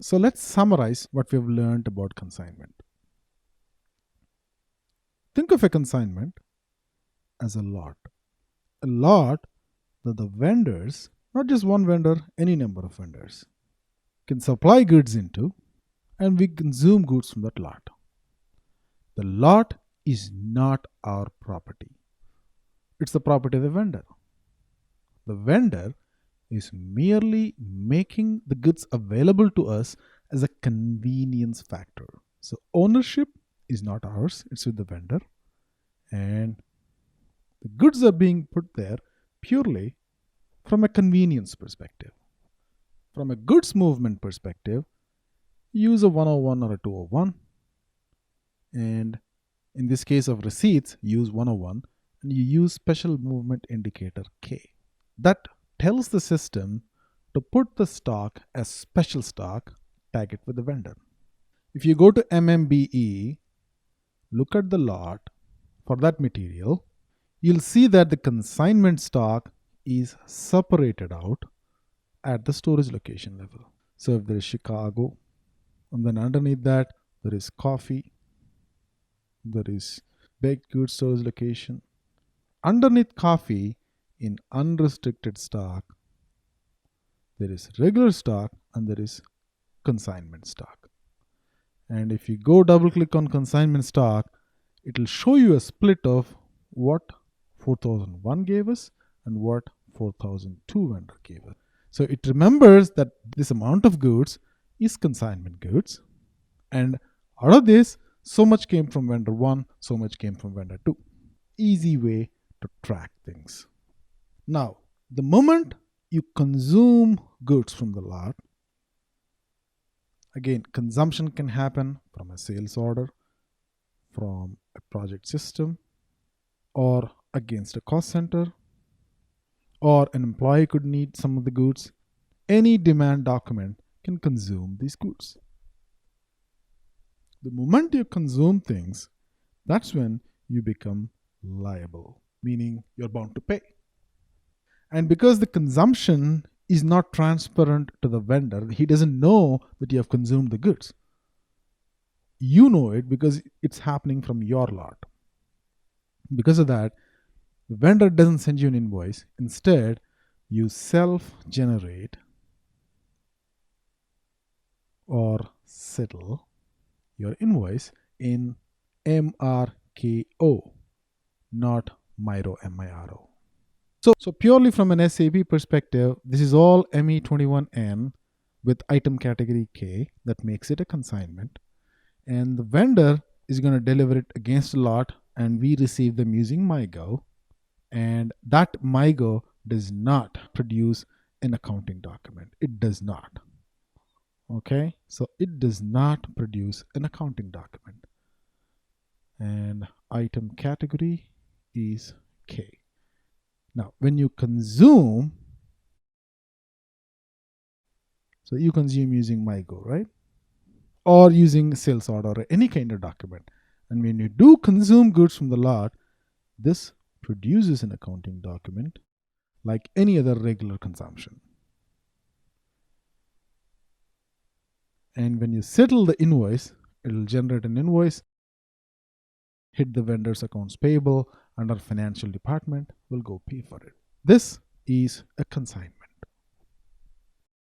So let's summarize what we've learned about consignment. Think of a consignment as a lot that the vendors, not just one vendor, any number of vendors, can supply goods into, and we consume goods from that lot. The lot is not our property, it's the property of the vendor. The vendor is merely making the goods available to us as a convenience factor. So, ownership is not ours, it's with the vendor, and the goods are being put there purely from a convenience perspective. From a goods movement perspective, use a 101 or a 201, and in this case of receipts, use 101 and you use special movement indicator K. That tells the system to put the stock as special stock, tag it with the vendor. If you go to MMBE, look at the lot for that material, you'll see that the consignment stock is separated out at the storage location level. So if there is Chicago, and then underneath that, there is coffee, there is baked goods storage location. Underneath coffee, in unrestricted stock, there is regular stock and there is consignment stock. And if you go double click on consignment stock, it will show you a split of what 4001 gave us and what 4002 vendor gave us. So it remembers that this amount of goods is consignment goods, and out of this, so much came from vendor 1, so much came from vendor 2. Easy way to track things. Now, the moment you consume goods from the lot, again, consumption can happen from a sales order, from a project system, or against a cost center, or an employee could need some of the goods. Any demand document can consume these goods. The moment you consume things, that's when you become liable, meaning you're bound to pay. And because the consumption is not transparent to the vendor, he doesn't know that you have consumed the goods. You know it because it's happening from your lot. Because of that, the vendor doesn't send you an invoice. Instead, you self generate or settle your invoice in MRKO, not MIRO, MIRO. So purely from an SAP perspective, this is all ME21N with item category K that makes it a consignment. And the vendor is going to deliver it against a lot, and we receive them using MyGo. And that MyGo does not produce an accounting document. It does not. Okay, so it does not produce an accounting document. And item category is K. Now, when you consume, so you consume using MyGo, right? Or using sales order or any kind of document. And when you do consume goods from the lot, this produces an accounting document like any other regular consumption. And when you settle the invoice, it will generate an invoice, hit the vendor's accounts payable, and our financial department will go pay for it. This is a consignment.